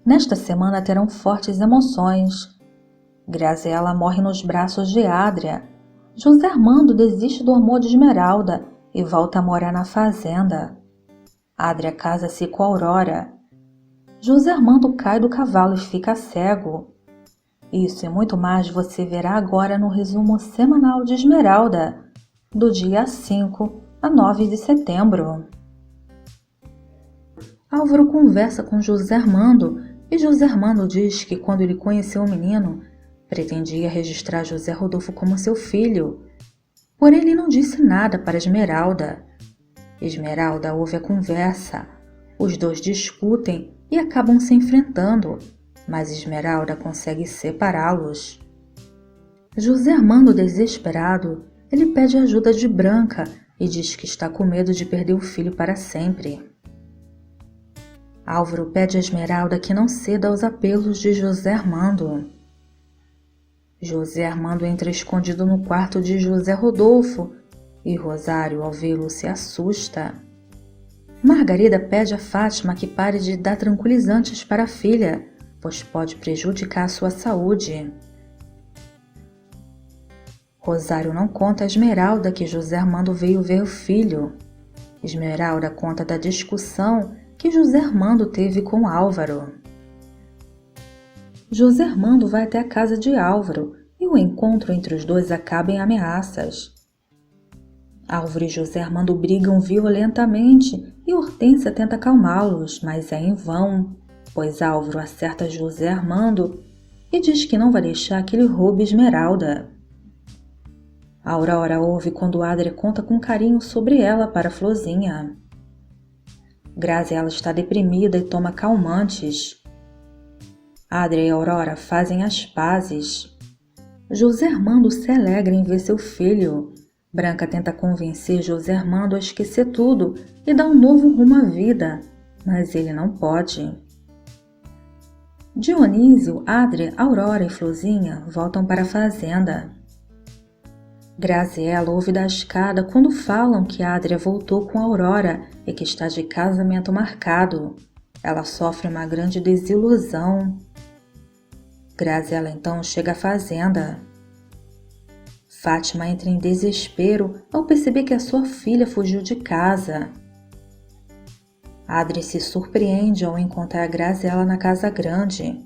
Nesta semana terão fortes emoções. Graziela morre nos braços de Adria. José Armando desiste do amor de Esmeralda e volta a morar na fazenda. Adria casa-se com Aurora. José Armando cai do cavalo e fica cego. Isso e muito mais você verá agora no resumo semanal de Esmeralda, do dia 5 a 9 de setembro. Álvaro conversa com José Armando e José Armando diz que quando ele conheceu o menino, pretendia registrar José Rodolfo como seu filho, porém ele não disse nada para Esmeralda. Esmeralda ouve a conversa, os dois discutem e acabam se enfrentando, mas Esmeralda consegue separá-los. José Armando, desesperado, ele pede ajuda de Branca e diz que está com medo de perder o filho para sempre. Álvaro pede a Esmeralda que não ceda aos apelos de José Armando. José Armando entra escondido no quarto de José Rodolfo e Rosário, ao vê-lo, se assusta. Margarida pede a Fátima que pare de dar tranquilizantes para a filha, pois pode prejudicar a sua saúde. Rosário não conta a Esmeralda que José Armando veio ver o filho. Esmeralda conta da discussão que José Armando teve com Álvaro. José Armando vai até a casa de Álvaro e o encontro entre os dois acaba em ameaças. Álvaro e José Armando brigam violentamente e Hortência tenta acalmá-los, mas é em vão, pois Álvaro acerta José Armando e diz que não vai deixar que ele roube Esmeralda. Aurora ouve quando Adria conta com carinho sobre ela para Florzinha. Graziela está deprimida e toma calmantes. Adria e Aurora fazem as pazes. José Armando se alegra em ver seu filho. Branca tenta convencer José Armando a esquecer tudo e dar um novo rumo à vida, mas ele não pode. Dionísio, Adria, Aurora e Florzinha voltam para a fazenda. Graziela ouve da escada quando falam que Adria voltou com Aurora e que está de casamento marcado. Ela sofre uma grande desilusão. Graziela então chega à fazenda. Fátima entra em desespero ao perceber que a sua filha fugiu de casa. Adria se surpreende ao encontrar Graziela na casa grande.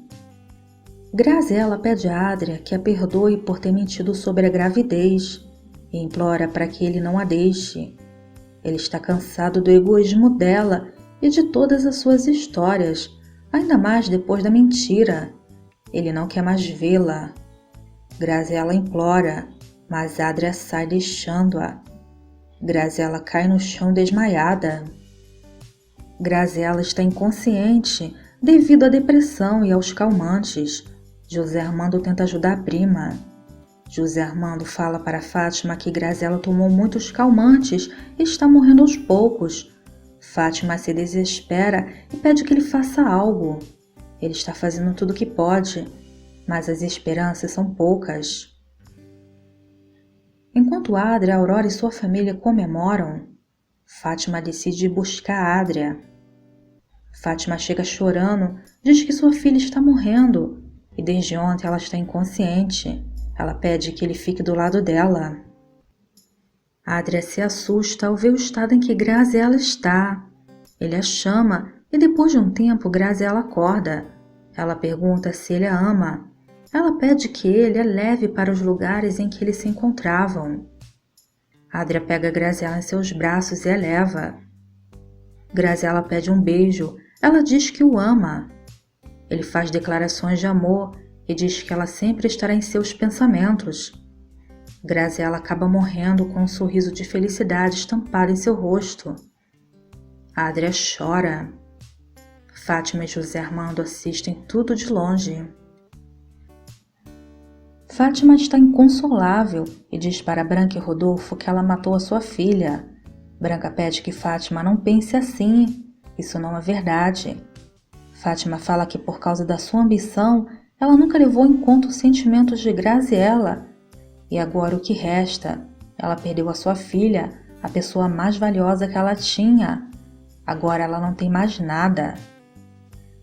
Graziela pede a Adria que a perdoe por ter mentido sobre a gravidez e implora para que ele não a deixe. Ele está cansado do egoísmo dela e de todas as suas histórias, ainda mais depois da mentira. Ele não quer mais vê-la. Graziela implora, mas Adria sai deixando-a. Graziela cai no chão desmaiada. Graziela está inconsciente devido à depressão e aos calmantes. José Armando tenta ajudar a prima. José Armando fala para Fátima que Graziela tomou muitos calmantes e está morrendo aos poucos. Fátima se desespera e pede que ele faça algo. Ele está fazendo tudo o que pode, mas as esperanças são poucas. Enquanto Adria, Aurora e sua família comemoram, Fátima decide buscar Adria. Fátima chega chorando, diz que sua filha está morrendo e desde ontem ela está inconsciente. Ela pede que ele fique do lado dela. Adria se assusta ao ver o estado em que Graziela está. Ele a chama e depois de um tempo Graziela acorda. Ela pergunta se ele a ama. Ela pede que ele a leve para os lugares em que eles se encontravam. Adria pega Graziela em seus braços e a leva. Graziela pede um beijo. Ela diz que o ama. Ele faz declarações de amor e diz que ela sempre estará em seus pensamentos. Graziela acaba morrendo com um sorriso de felicidade estampado em seu rosto. Adria chora. Fátima e José Armando assistem tudo de longe. Fátima está inconsolável e diz para Branca e Rodolfo que ela matou a sua filha. Branca pede que Fátima não pense assim. Isso não é verdade. Fátima fala que por causa da sua ambição, ela nunca levou em conta os sentimentos de Graziela. E agora o que resta? Ela perdeu a sua filha, a pessoa mais valiosa que ela tinha. Agora ela não tem mais nada.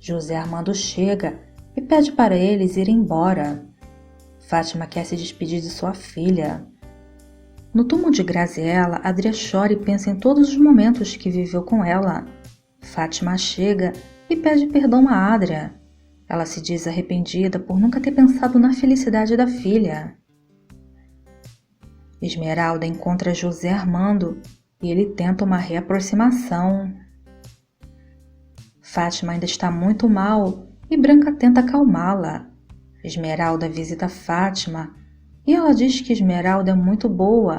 José Armando chega e pede para eles irem embora. Fátima quer se despedir de sua filha. No túmulo de Graziella, Adria chora e pensa em todos os momentos que viveu com ela. Fátima chega e pede perdão a Adria. Ela se diz arrependida por nunca ter pensado na felicidade da filha. Esmeralda encontra José Armando e ele tenta uma reaproximação. Fátima ainda está muito mal e Branca tenta acalmá-la. Esmeralda visita Fátima e ela diz que Esmeralda é muito boa,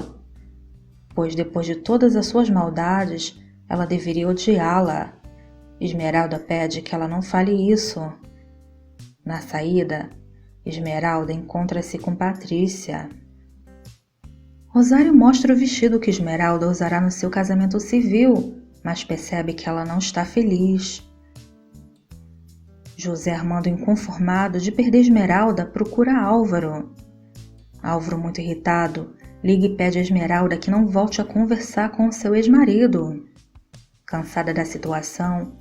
pois depois de todas as suas maldades, ela deveria odiá-la. Esmeralda pede que ela não fale isso. Na saída, Esmeralda encontra-se com Patrícia. Rosário mostra o vestido que Esmeralda usará no seu casamento civil, mas percebe que ela não está feliz. José Armando, inconformado de perder Esmeralda, procura Álvaro. Álvaro, muito irritado, liga e pede a Esmeralda que não volte a conversar com seu ex-marido. Cansada da situação,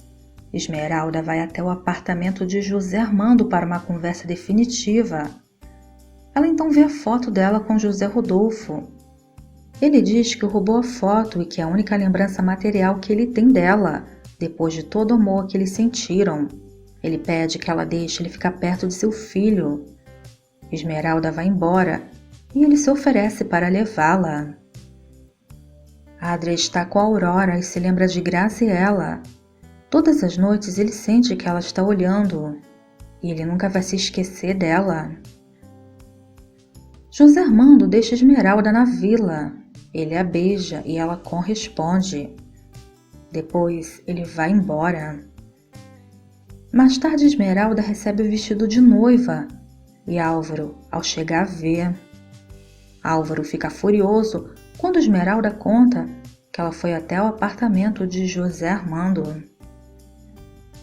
Esmeralda vai até o apartamento de José Armando para uma conversa definitiva. Ela então vê a foto dela com José Rodolfo. Ele diz que roubou a foto e que é a única lembrança material que ele tem dela, depois de todo o amor que eles sentiram. Ele pede que ela deixe ele ficar perto de seu filho. Esmeralda vai embora e ele se oferece para levá-la. Adria está com a Aurora e se lembra de Graziella. Todas as noites ele sente que ela está olhando e ele nunca vai se esquecer dela. José Armando deixa Esmeralda na vila. Ele a beija e ela corresponde. Depois ele vai embora. Mais tarde, Esmeralda recebe o vestido de noiva e Álvaro, ao chegar, vê. Álvaro fica furioso quando Esmeralda conta que ela foi até o apartamento de José Armando.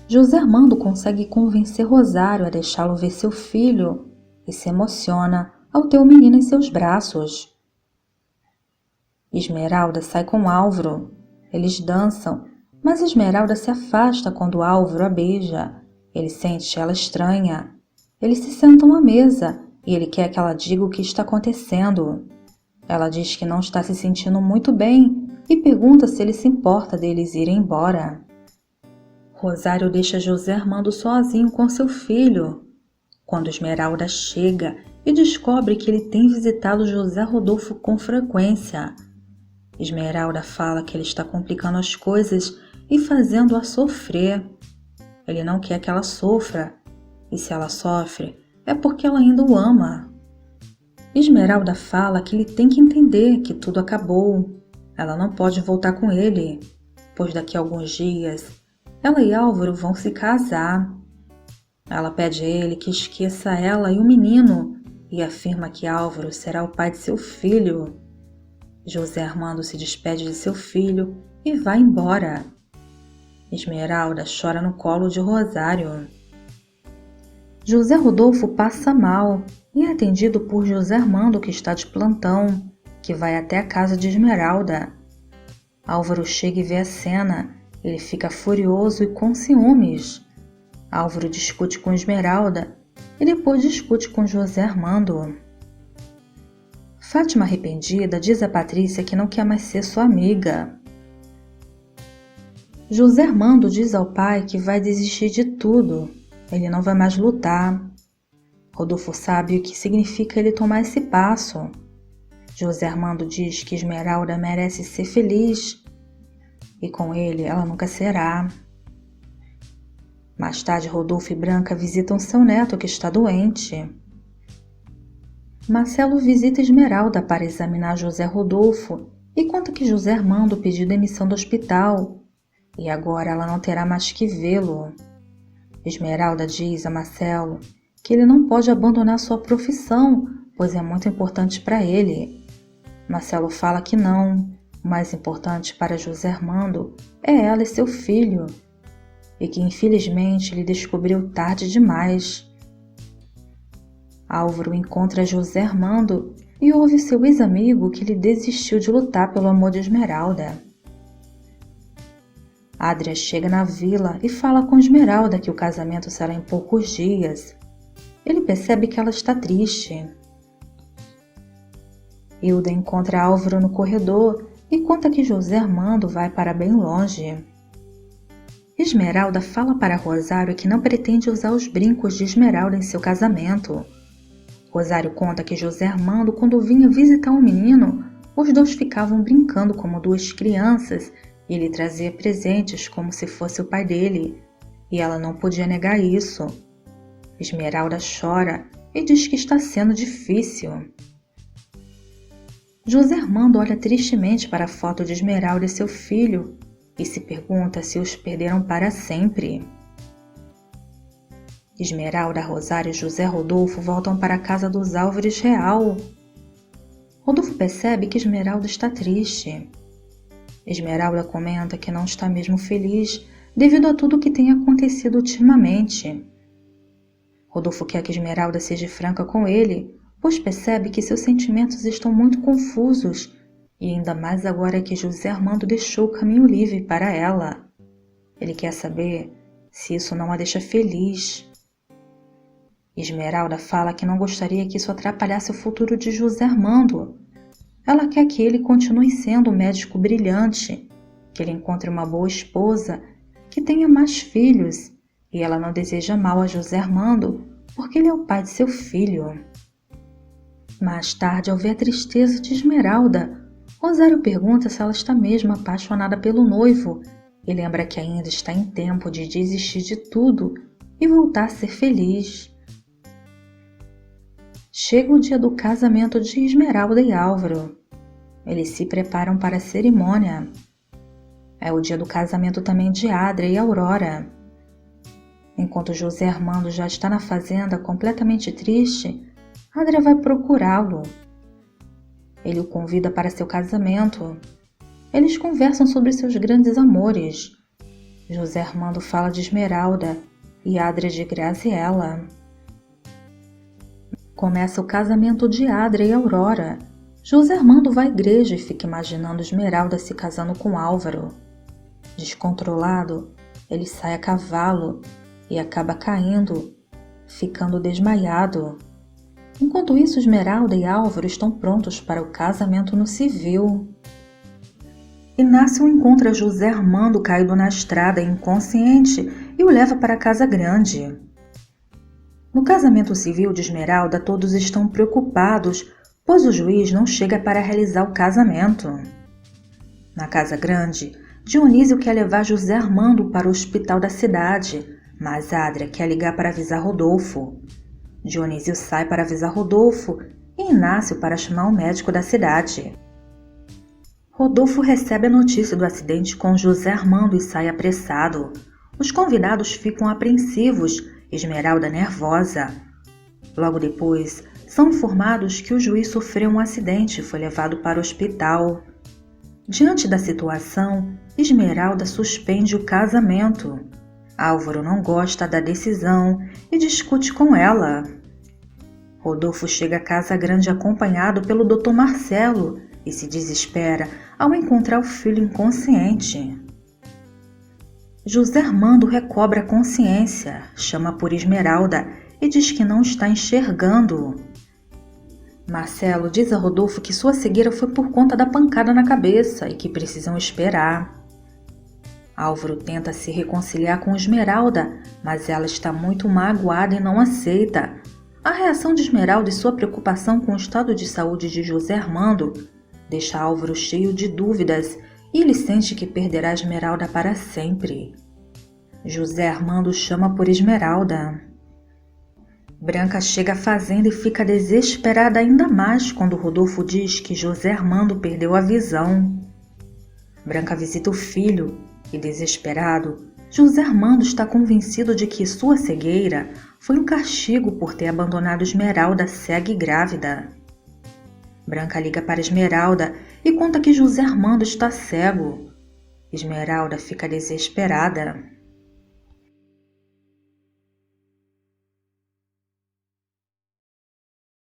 José Armando consegue convencer Rosário a deixá-lo ver seu filho e se emociona ao ter o menino em seus braços. Esmeralda sai com Álvaro. Eles dançam, mas Esmeralda se afasta quando Álvaro a beija. Ele sente ela estranha. Eles se sentam à mesa e ele quer que ela diga o que está acontecendo. Ela diz que não está se sentindo muito bem e pergunta se ele se importa deles irem embora. Rosário deixa José Armando sozinho com seu filho. Quando Esmeralda chega e descobre que ele tem visitado José Rodolfo com frequência, Esmeralda fala que ele está complicando as coisas e fazendo-a sofrer. Ele não quer que ela sofra, e se ela sofre, é porque ela ainda o ama. Esmeralda fala que ele tem que entender que tudo acabou. Ela não pode voltar com ele, pois daqui a alguns dias, ela e Álvaro vão se casar. Ela pede a ele que esqueça ela e o menino e afirma que Álvaro será o pai de seu filho. José Armando se despede de seu filho e vai embora. Esmeralda chora no colo de Rosário. José Rodolfo passa mal e é atendido por José Armando, que está de plantão, que vai até a casa de Esmeralda. Álvaro chega e vê a cena. Ele fica furioso e com ciúmes. Álvaro discute com Esmeralda e depois discute com José Armando. Fátima, arrependida, diz a Patrícia que não quer mais ser sua amiga. José Armando diz ao pai que vai desistir de tudo. Ele não vai mais lutar. Rodolfo sabe o que significa ele tomar esse passo. José Armando diz que Esmeralda merece ser feliz e com ele ela nunca será. Mais tarde, Rodolfo e Branca visitam seu neto que está doente. Marcelo visita Esmeralda para examinar José Rodolfo e conta que José Armando pediu demissão do hospital e agora ela não terá mais que vê-lo. Esmeralda diz a Marcelo que ele não pode abandonar sua profissão, pois é muito importante para ele. Marcelo fala que não, o mais importante para José Armando é ela e seu filho, e que infelizmente ele descobriu tarde demais. Álvaro encontra José Armando e ouve seu ex-amigo que ele desistiu de lutar pelo amor de Esmeralda. Adria chega na vila e fala com Esmeralda que o casamento será em poucos dias. Ele percebe que ela está triste. Hilda encontra Álvaro no corredor e conta que José Armando vai para bem longe. Esmeralda fala para Rosário que não pretende usar os brincos de Esmeralda em seu casamento. Rosário conta que José Armando, quando vinha visitar o menino, os dois ficavam brincando como duas crianças e ele trazia presentes como se fosse o pai dele, e ela não podia negar isso. Esmeralda chora e diz que está sendo difícil. José Armando olha tristemente para a foto de Esmeralda e seu filho e se pergunta se os perderam para sempre. Esmeralda, Rosário e José Rodolfo voltam para a casa dos Álvares Real. Rodolfo percebe que Esmeralda está triste. Esmeralda comenta que não está mesmo feliz devido a tudo o que tem acontecido ultimamente. Rodolfo quer que Esmeralda seja franca com ele, pois percebe que seus sentimentos estão muito confusos, e ainda mais agora que José Armando deixou o caminho livre para ela. Ele quer saber se isso não a deixa feliz. Esmeralda fala que não gostaria que isso atrapalhasse o futuro de José Armando. Ela quer que ele continue sendo um médico brilhante, que ele encontre uma boa esposa, que tenha mais filhos, e ela não deseja mal a José Armando porque ele é o pai de seu filho. Mais tarde, ao ver a tristeza de Esmeralda, Rosário pergunta se ela está mesmo apaixonada pelo noivo e lembra que ainda está em tempo de desistir de tudo e voltar a ser feliz. Chega o dia do casamento de Esmeralda e Álvaro. Eles se preparam para a cerimônia. É o dia do casamento também de Adria e Aurora. Enquanto José Armando já está na fazenda completamente triste, Adria vai procurá-lo. Ele o convida para seu casamento. Eles conversam sobre seus grandes amores. José Armando fala de Esmeralda e Adria de Graziella. Começa o casamento de Adria e Aurora. José Armando vai à igreja e fica imaginando Esmeralda se casando com Álvaro. Descontrolado, ele sai a cavalo e acaba caindo, ficando desmaiado. Enquanto isso, Esmeralda e Álvaro estão prontos para o casamento no civil. Inácio encontra José Armando caído na estrada inconsciente e o leva para a casa grande. No casamento civil de Esmeralda, todos estão preocupados, pois o juiz não chega para realizar o casamento. Na casa grande, Dionísio quer levar José Armando para o hospital da cidade, mas Adria quer ligar para avisar Rodolfo. Dionísio sai para avisar Rodolfo e Inácio para chamar o médico da cidade. Rodolfo recebe a notícia do acidente com José Armando e sai apressado. Os convidados ficam apreensivos, Esmeralda nervosa. Logo depois, são informados que o juiz sofreu um acidente e foi levado para o hospital. Diante da situação, Esmeralda suspende o casamento. Álvaro não gosta da decisão e discute com ela. Rodolfo chega à casa grande acompanhado pelo Dr. Marcelo e se desespera ao encontrar o filho inconsciente. José Armando recobra a consciência, chama por Esmeralda e diz que não está enxergando. Marcelo diz a Rodolfo que sua cegueira foi por conta da pancada na cabeça e que precisam esperar. Álvaro tenta se reconciliar com Esmeralda, mas ela está muito magoada e não aceita. A reação de Esmeralda e sua preocupação com o estado de saúde de José Armando deixa Álvaro cheio de dúvidas e ele sente que perderá Esmeralda para sempre. José Armando chama por Esmeralda. Branca chega à fazenda e fica desesperada ainda mais quando Rodolfo diz que José Armando perdeu a visão. Branca visita o filho e, desesperado, José Armando está convencido de que sua cegueira foi um castigo por ter abandonado Esmeralda cega e grávida. Branca liga para Esmeralda e conta que José Armando está cego. Esmeralda fica desesperada.